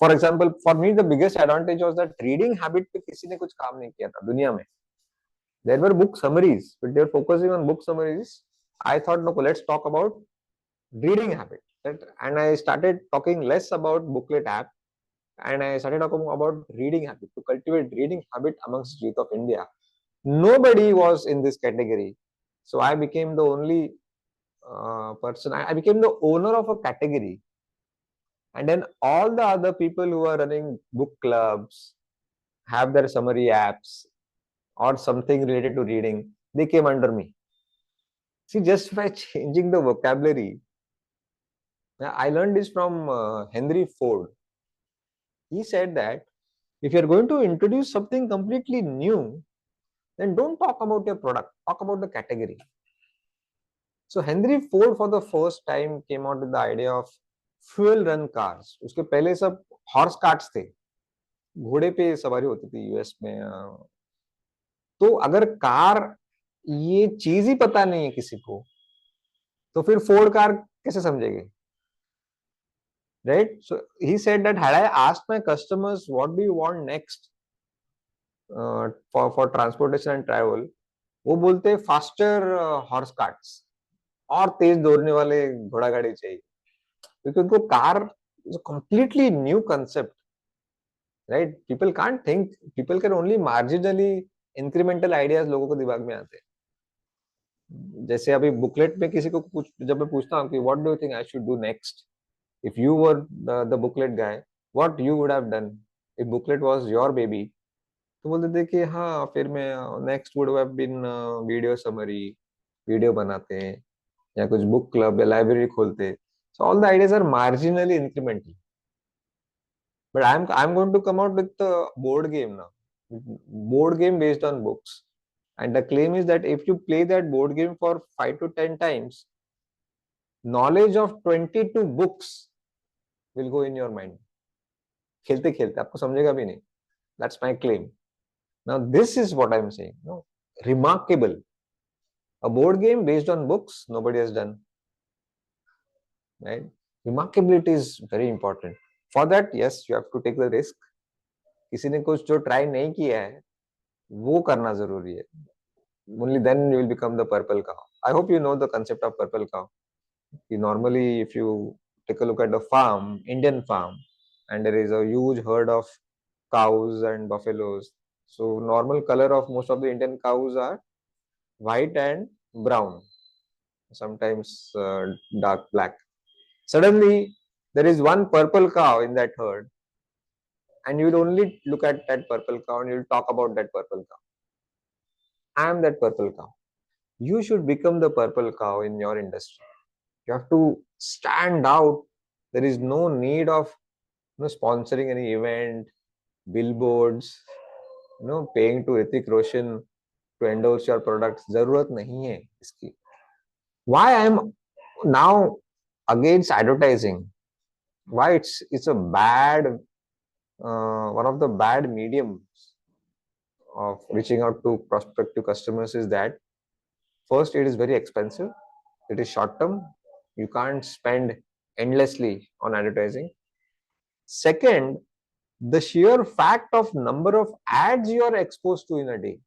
For example for me the biggest advantage was that reading habit पे किसी ने कुछ काम नहीं किया था दुनिया में. There were book summaries but they are focusing on book summaries. I thought no let's talk about reading habit, that, and I started talking less about booklet app, and I started talking about reading habit, to cultivate reading habit amongst youth of India. Nobody was in this category, so I became the only person. I became the owner of a category, and then all the other people who are running book clubs, have their summary apps or something related to reading, they came under me. See, just by changing the vocabulary. I learned this from Henry Ford. He said that if you're going to introduce something completely new, then don't talk about your product, talk about the category. So Henry Ford for the first time came out with the idea of fuel run cars. उसके पहले सब horse carts थे, घोड़े पे सवारी होती थी US में. तो अगर कार ये चीज ही पता नहीं है किसी को, तो फिर फोर्ड कार कैसे समझेंगे, right? So he said that had I asked my customers what do you want next for transportation and travel, वो बोलते हैं फास्टर हॉर्स कार्ट्स, और तेज दौड़ने वाले घोड़ा गाड़ी चाहिए, क्योंकि उनको car completely new concept, right? People can't think, people can only marginally incremental ideas लोगों को दिमाग में आते हैं. जैसे अभी बुकलेट में किसी को जब मैं पूछता हूँ कि what do you think I should do next, if you were the booklet guy, what you would have done if booklet was your baby. तो बोलते थे कि हाँ, फिर मैं next would have been video summary, video बनाते हैं, या कुछ बुक क्लब या लाइब्रेरी खोलते. So all the ideas are marginally incremental, but I am going to come out with board game now, board game based on books, and the claim is that if you play that board game for 5 to 10 times, knowledge of 22 books will go in your mind. खेलते खेलते आपको समझेगा भी नहीं. That's my claim. Now this is what I'm saying. No, remarkable. A board game based on books, nobody has done. Right? Remarkability is very important. For that, yes, you have to take the risk. किसी ने कुछ जो try नहीं किया है वो करना जरूरी है. Only then you will become the purple cow. I hope you know the concept of purple cow. Normally, if you take a look at the farm, Indian farm, and there is a huge herd of cows and buffaloes. So normal color of most of the Indian cows are white and brown, sometimes dark black. Suddenly, there is one purple cow in that herd, and you will only look at that purple cow and you will talk about that purple cow. I am that purple cow. You should become the purple cow in your industry. You have to stand out. There is no need of sponsoring any event, billboards, paying to Hrithik Roshan to endorse your products. जरूरत नहीं है इसकी. Why I am now against advertising? Why it's a bad one of the bad mediums of reaching out to prospective customers is that first, it is very expensive. It is short term. You can't spend endlessly on advertising. Second, the sheer fact of number of ads you are exposed to in a day.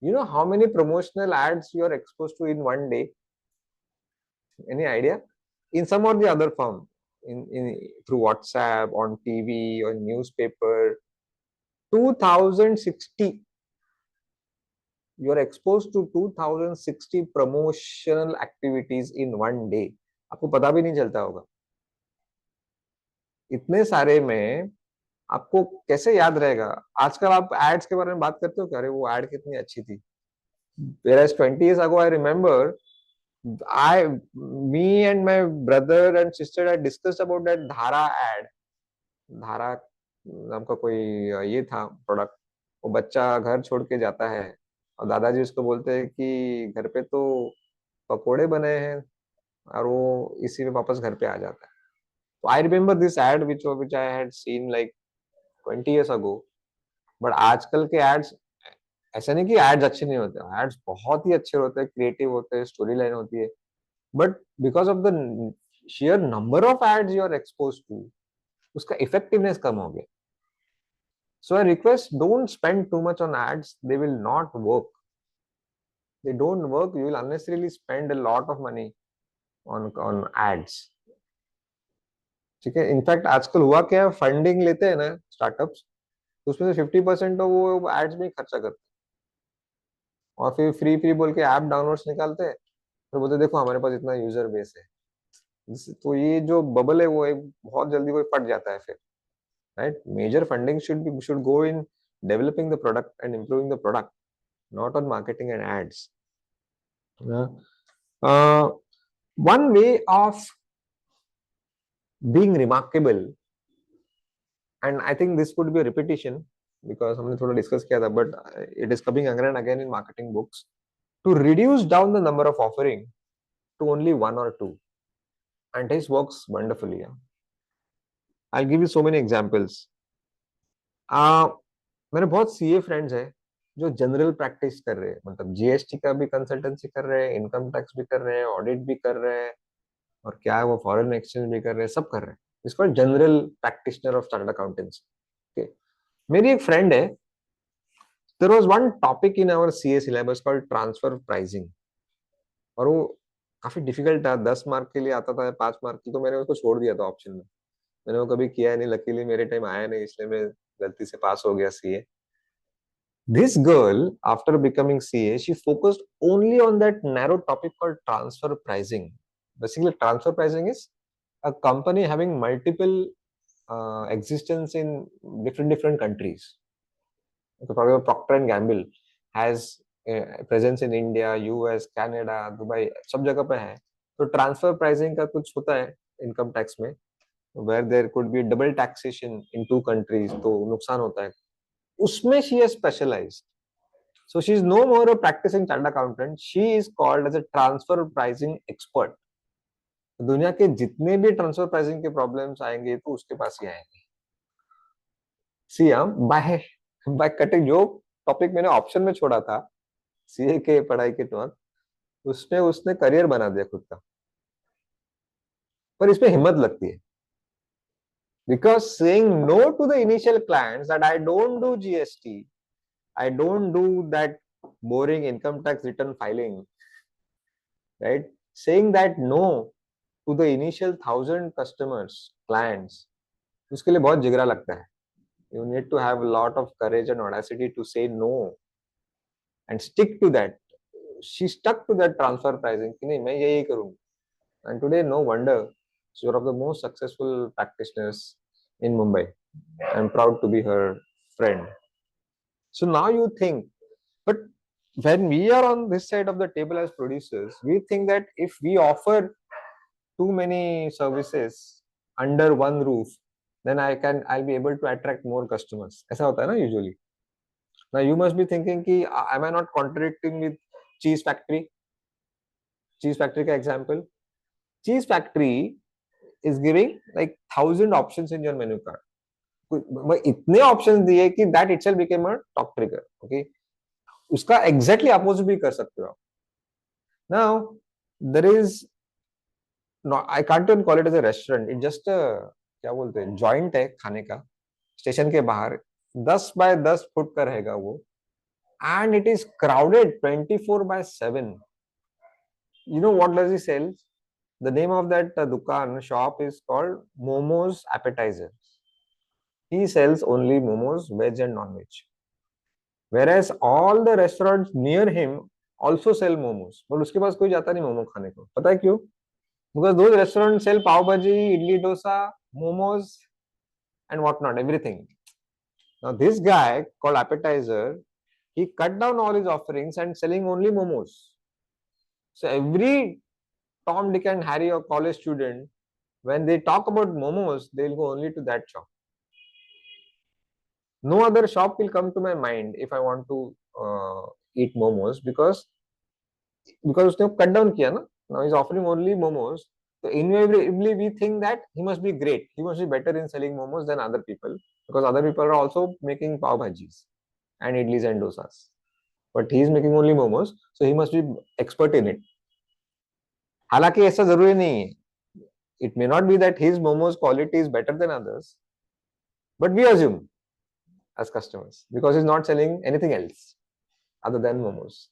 You know how many promotional ads you are exposed to in one day? Any idea? In some or the other form, through WhatsApp, on TV, on newspaper, 2060. You are exposed to 2060 promotional activities in one day. आपको पता भी नहीं चलता होगा. इतने सारे में आपको कैसे याद रहेगा? आजकल आप एड्स के बारे में बात करते हो कि अरे वो एड कितनी अच्छी थी. Whereas 20 years ago, I remember, me and my brother and sister had discussed about that धारा ad. धारा नाम का कोई ये था प्रोडक्ट. वो बच्चा घर छोड़ के जाता है और दादाजी उसको बोलते हैं कि घर पे तो पकोड़े बने हैं, और वो इसी में वापस घर पे आ जाता है. तो I remember this ad which I had seen like 20 years ago. But आजकल के एड्स, ऐसा नहीं कि एड्स अच्छे नहीं होते, एड्स बहुत ही अच्छे होते हैं, क्रिएटिव होते हैं, स्टोरी लाइन होती है, but because of the sheer number of ads you are exposed to, उसका इफेक्टिवनेस कम हो गया. So I request, don't spend too much on ads. They will not work. They don't work. You will unnecessarily spend a lot of money on ads. ठीक है. In fact आजकल हुआ क्या है, funding लेते हैं ना स्टार्टअप्स, तो उसमें से 50% तो वो एड्स में ही खर्चा करते हैं, और फिर फ्री फ्री बोल के ऐप डाउनलोड्स निकालते हैं, फिर बोलते हैं, देखो हमारे पास इतना यूजर बेस है. तो ये जो बबल है वो एक बहुत जल्दी वो फट जाता है फिर. Right. Major funding should go in developing the product and improving the product, not on marketing and ads. Yeah. One way of being remarkable, and I think this could be a repetition because हमने थोड़ा discuss किया था, but it is coming again and again in marketing books, to reduce down the number of offering to only one or two, and this works wonderfully. Yeah. I'll give you so many examples. मेरे बहुत CA friends हैं जो general practice कर रहे हैं, मतलब GST का भी कंसल्टेंसी कर रहे हैं, इनकम टैक्स भी कर रहे हैं, ऑडिट भी कर रहे हैं, और क्या है वो फॉरेन एक्सचेंज भी कर रहे हैं, सब कर रहे हैं. इसको general practitioner of chartered accountants. मेरी एक फ्रेंड है, there was one topic in our CA syllabus called transfer pricing, और वो काफी डिफिकल्ट था. 10 मार्क के लिए आता था, 5 मार्क की, तो मैंने उसको छोड़ दिया था ऑप्शन में. मैंने वो कभी किया नहीं, लकीली मेरे टाइम आया नहीं, इसलिए मैं गलती से पास हो गया CA. This girl, after becoming CA, she focused only on that narrow topic called transfer pricing. Basically, transfer pricing is a company having multiple existence in different countries. So, for example, Procter and Gamble has presence in India, US, Canada, Dubai, सब जगह पे है. तो transfer pricing का कुछ होता है income tax में, where there could be double taxation in two countries, तो नुकसान होता है. उसमें she has specialized. So she is no more a practicing chartered accountant. She is called as a transfer pricing expert. दुनिया के जितने भी ट्रांसफर प्राइसिंग के प्रॉब्लम्स आएंगे तो उसके पास ही आएंगे. सी बाय कटिंग जो टॉपिक मैंने ऑप्शन में छोड़ा था सीए के पढ़ाई के वक्त, उसमें उसने करियर बना दिया खुद का. पर इसमें हिम्मत लगती है, because saying no to the initial clients that I don't do GST, I don't do that boring income tax return filing, right? Saying that no to the initial 1,000 customers, clients, उसके लिए बहुत जिगरा लगता है. You need to have a lot of courage and audacity to say no and stick to that. She stuck to that transfer pricing कि नहीं मैं यही करूँगी. And today, no wonder she's one of the most successful practitioners in Mumbai. I'm proud to be her friend. So now you think, but when we are on this side of the table as producers, we think that if we offer too many services under one roof, then I'll be able to attract more customers. ऐसा होता है ना usually. Now you must be thinking कि am I not contradicting with cheese factory? Cheese factory का example. Cheese factory is giving like 1,000 options in your menu card. इतने option दिए कि that itself became a top trigger. Okay. उसका exactly opposite भी कर सकते हो आप. Now there is no, I can't even call it as a restaurant. It just a क्या बोलते हैं जॉइंट है खाने का, स्टेशन के बाहर 10 by 10 फुट का रहेगा वो, and it is crowded 24/7. You know what does he sell? The name of that dukan shop is called Momo's Appetizer. He sells only momos, veg and non-veg. Whereas all the restaurants near him also sell momos, but उसके पास कोई जाता नहीं मोमो खाने को. पता है क्यों? Because those restaurants sell pav bhaji, idli dosa, momos, and whatnot, everything. Now this guy called Appetizer, he cut down all his offerings and selling only momos. So every Tom, Dick, and Harry or college student, when they talk about momos, they'll go only to that shop. No other shop will come to my mind if I want to eat momos because उसने cut down किया ना. Now he's offering only momos. So invariably we think that he must be great. He must be better in selling momos than other people because other people are also making pav bhajis and idlis and dosas. But he is making only momos, so he must be expert in it. हालांकि ऐसा जरूरी नहीं है. It may not be that his momos quality is better than others, but we assume as customers because he's not selling anything else other than momos.